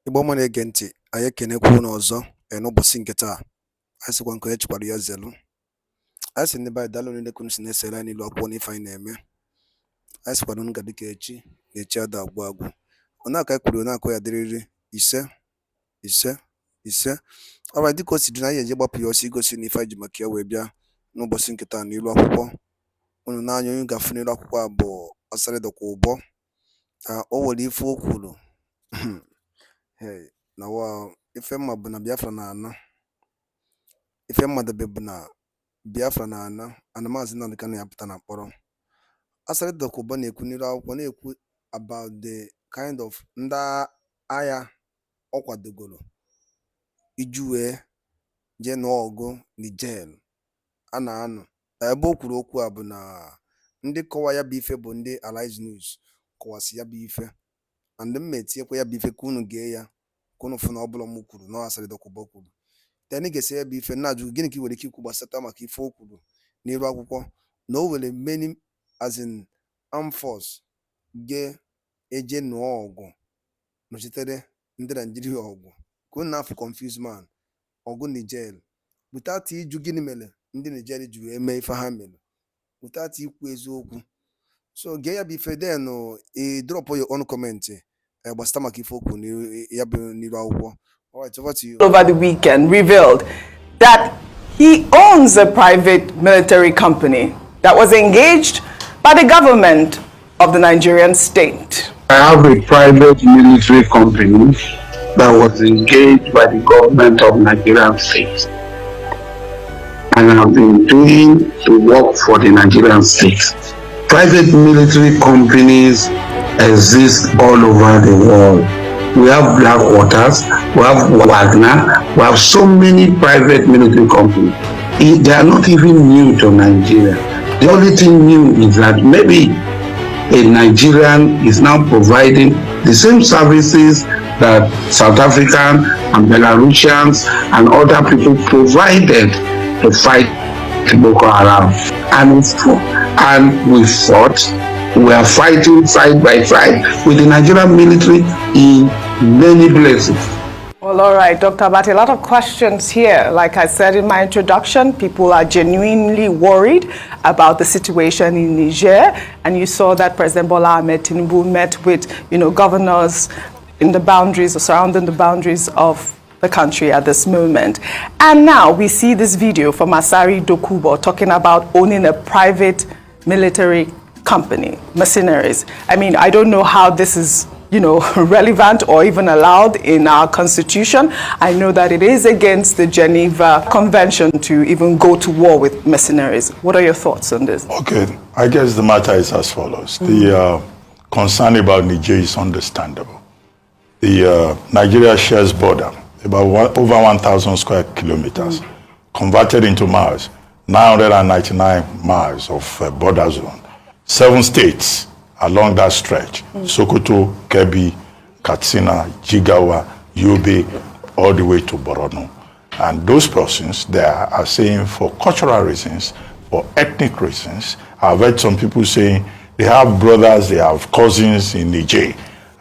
Igbo ọma na-ege ntị, anyị ekenekwa unu ọzọ n'ụbọchị nke taa. Anyị sịkwa nke onye chikwara ya zelu. Anyị sị ndị be anyị daalụ niile kunu si na-esere anyị n'ilu akwụkwọ n'ife anyị na-eme. Anyị sịkwara unu ga dịka echi na echi ada agwụ agwụ. Onye aka anyị kwuru onye akọ ya dịrịrị ise ise ise. Ọbara dịka o si dị na anyị eji gbapụ ya ọsọ igosi na ife anyị ji maka ya wee bịa n'ụbọchị nke taa n'ilu akwụkwọ. Unu n'anya onye ga-afụ n'ilu akwụkwọ a bụ Ọsarịdọkwa Ụbọ. O nwere ife o kwuru na ife mma bụ na Biafra na-ana. Ife mmadụ bụ na Biafra na-ana ana Maazị Nnamdi Kanu ya-apụta na mkpọrọ. Ọsarịdọkwa Ụbọ na-ekwu n'ilu akwụkwọ na-ekwu about the kind of ndị agha ọ kwadogoro iji wee jee nụọ ọgụ Niger a na-anụ. Ebe o kwuru okwu a bụ na ndị kọwa ya bụ ife bụ ndị Arise News kọwasị ya bụ ife, na ndị mma etinyekwa ya bụ ife ka unu gee ya ka unu fụ na ọ bụla m kwuru na Ọsarịdọkwa Ụbọ kwuru. Then ị ga-esi ya bụ ife na-ajụ gịnị ka ị nwere ike ikwu gbasata maka ife o kwuru n'iru akwụkwọ na o nwere many as in armed force ga-eje nụọ ọgụ nọchitere ndị Naijiria ọgụ ka unu na-afụ confused man ọgụ Niger without ịjụ gịnị mere ndị Nigeria ji wee mee ife ha mere without ikwu eziokwu. So gee ya bụ ife then drop your own comment gbasata maka ife okwu ya bụ n'iru akwụkwọ. All right, over to you. Over the weekend revealed that he owns a private military company that was engaged by the government of the Nigerian state. I have a private military company that was engaged by the government of Nigerian state. And I've been doing the work for the Nigerian state. Private military companies exist all over the world. We have Blackwaters, we have Wagner, we have so many private military companies. They are not even new to Nigeria. The only thing new is that maybe a Nigerian is now providing the same services that South African and Belarusians and other people provided to fight Boko Haram. And we fought. We are fighting side by side with the Nigerian military in many places. Well, all right, Dr. Abati, a lot of questions here. Like I said in my introduction, people are genuinely worried about the situation in Niger. And you saw that President Bola Ahmed Tinubu met with, governors in the boundaries or surrounding the boundaries of the country at this moment. And now we see this video from Ọsarịdọkwa Ụbọ talking about owning a private military company, mercenaries. I mean, I don't know how this is, relevant or even allowed in our constitution. I know that it is against the Geneva Convention to even go to war with mercenaries. What are your thoughts on this? Okay, I guess the matter is as follows. The concern about Niger is understandable. The Nigeria shares border, about over 1,000 square kilometers, converted into miles, 999 miles of border zone. 7 states along that stretch, Sokoto, Kebbi, Katsina, Jigawa, Yobe, all the way to Borno. And those persons there are saying for cultural reasons, for ethnic reasons. I've heard some people saying they have brothers, they have cousins in Niger,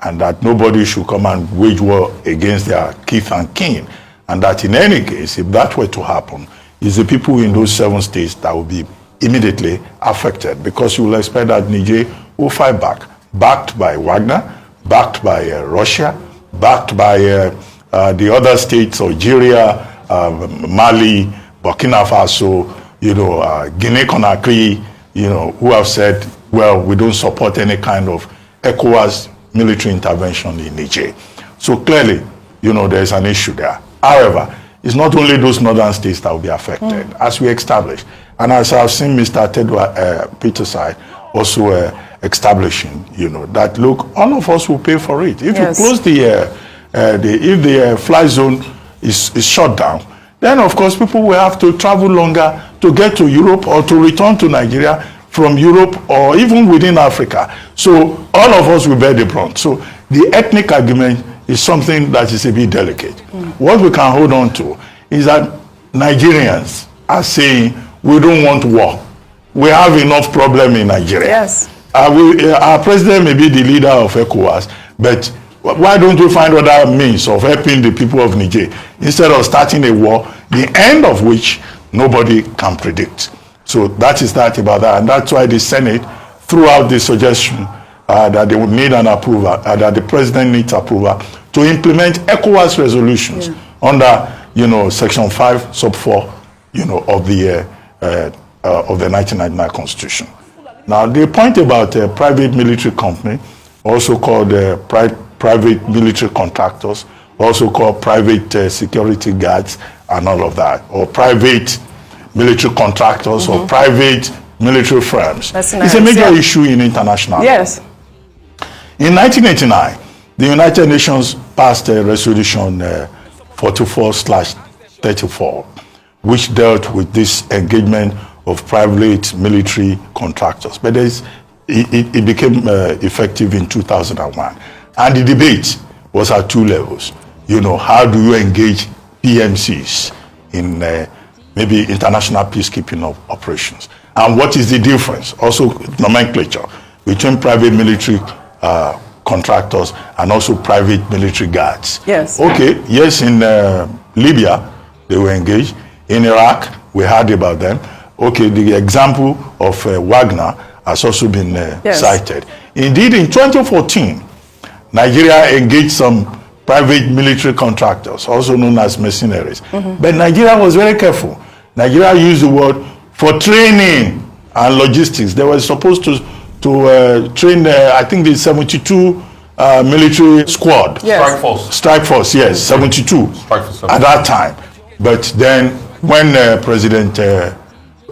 and that nobody should come and wage war against their kith and kin. And that in any case, if that were to happen, it's the people in those 7 states that will be immediately affected, because you will expect that Niger will fight back, backed by Wagner, backed by Russia, backed by the other states, Algeria, Mali, Burkina Faso, Guinea-Conakry, who have said, well, we don't support any kind of ECOWAS military intervention in Niger. So clearly, there's an issue there. However, it's not only those northern states that will be affected, as we established. And as I've seen Mr. Tedwa Peterside also establishing, that look, all of us will pay for it. If you close if the fly zone is shut down, then of course people will have to travel longer to get to Europe or to return to Nigeria from Europe or even within Africa. So all of us will bear the brunt. So the ethnic argument is something that is a bit delicate. What we can hold on to is that Nigerians are saying, we don't want war. We have enough problem in Nigeria. Yes. Our president may be the leader of ECOWAS, but Why don't we find other means of helping the people of Niger instead of starting a war, the end of which nobody can predict? So that is that about that. And that's why the Senate threw out the suggestion that they would need an approval, that the president needs approval to implement ECOWAS resolutions under, Section 5, Sub 4, of the 1999 Constitution. Now, the point about private military company, also called private military contractors, also called private security guards and all of that, or private military contractors or private military firms. It's a major issue in international law. Yes. In 1989, the United Nations passed a resolution 44/34, which dealt with this engagement of private military contractors. But it became effective in 2001. And the debate was at two levels. How do you engage PMCs in maybe international peacekeeping operations? And what is the difference, also nomenclature, between private military contractors and also private military guards? Yes. Okay, yes, in Libya, they were engaged. In Iraq, we heard about them. Okay, the example of Wagner has also been cited. Indeed, in 2014, Nigeria engaged some private military contractors, also known as mercenaries. But Nigeria was very careful. Nigeria used the word for training and logistics. They were supposed to train, I think, the 72 military squad. Yes. Strike force. Strike force, yes, 72 Strike force, at that time. But then when President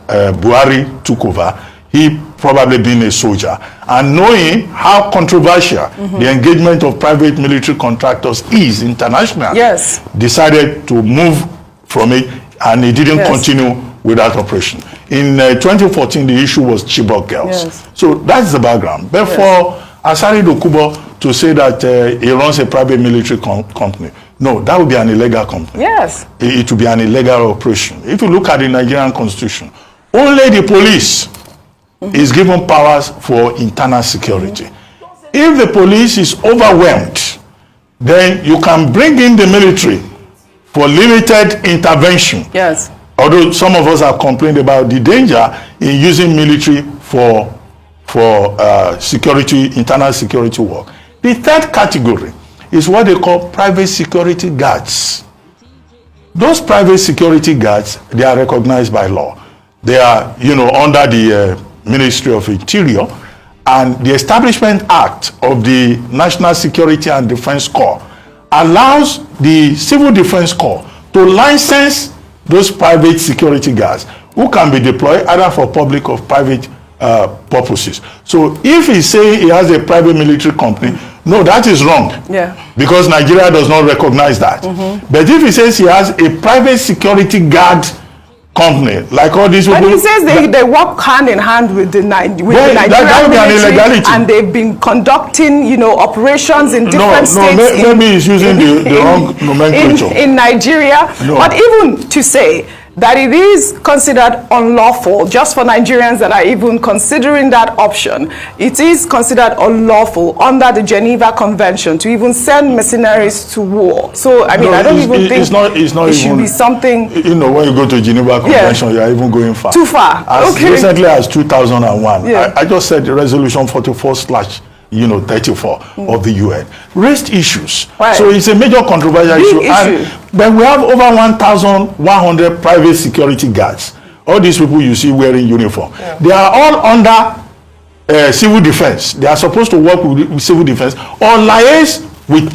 Buhari took over, he probably being a soldier and knowing how controversial the engagement of private military contractors is internationally, decided to move from it, and he didn't continue with that operation. In 2014, the issue was Chibok girls. So that's the background. But for Asari Dokubo to say that he runs a private military company, no, that would be an illegal company. Yes. It would be an illegal operation. If you look at the Nigerian Constitution, only the police is given powers for internal security. If the police is overwhelmed, then you can bring in the military for limited intervention. Yes. Although some of us have complained about the danger in using military for security, internal security work. The third category is what they call private security guards. Those private security guards, they are recognized by law. They are, under the Ministry of Interior, and the Establishment Act of the National Security and Defense Corps allows the Civil Defense Corps to license those private security guards who can be deployed either for public or private purposes. So if he say he has a private military company, no, that is wrong. Yeah. Because Nigeria does not recognize that. But if he says he has a private security guard company, like all these people. And he says they work hand in hand with the Nigerian military, and they've been conducting, operations in different states. Maybe he's using the wrong nomenclature. In Nigeria. No. But even to say that it is considered unlawful, just for Nigerians that are even considering that option, it is considered unlawful under the Geneva Convention to even send mercenaries to war. So, I mean, I don't even think it should be something... when you go to Geneva Convention, you are even going far. Too far. As recently as 2001, I just said the resolution 44/34 of the UN raised issues. Right. So it's a major controversial issue. But we have over 1,100 private security guards. All these people you see wearing uniform. They are all under civil defense. They are supposed to work with civil defense or liaise with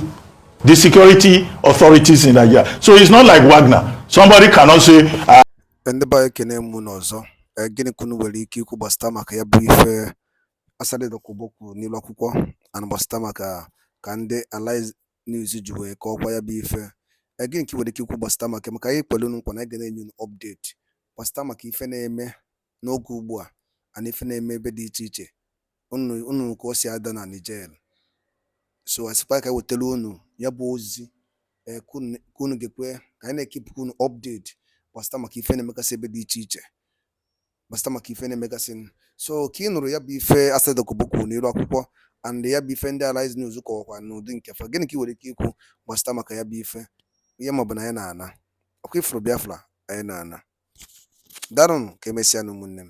the security authorities in Nigeria. So it's not like Wagner. Somebody cannot say... Asade Dokubo n'ilu akwụkwọ and gbasata maka ka ndị Allies News ji wee kọọkwa ya bụ ife gịnị ka nwere ike ikwu gbasata maka anyị kwelu nkwa na ga-enye unu update gbasata maka ife na-eme n'oge ugbu a na ife na-eme ebe dị iche iche unu ka o si ada na Niger. So asịkwa ka wetara unu ya bụ ozi ka unu gekwe ka anyị na-ekipụ unu update gbasata maka ife na-emekasị ebe dị iche iche gbasata maka ife na-emekasị. So ka ị nụrụ ya bụ ife Asade Dokubo n'ilu akwụkwọ and ya bụ ife ndị Arise News kọwakwa n'ụdị nke fa. Gịnị ka ị nwere ike ikwu gbasịta maka ya bụ ife ihe maọbụ na ya na-ana ọkwa ifuru Biafra anyị na-ana? Darụnụ ka emesịa na ụmụnne m.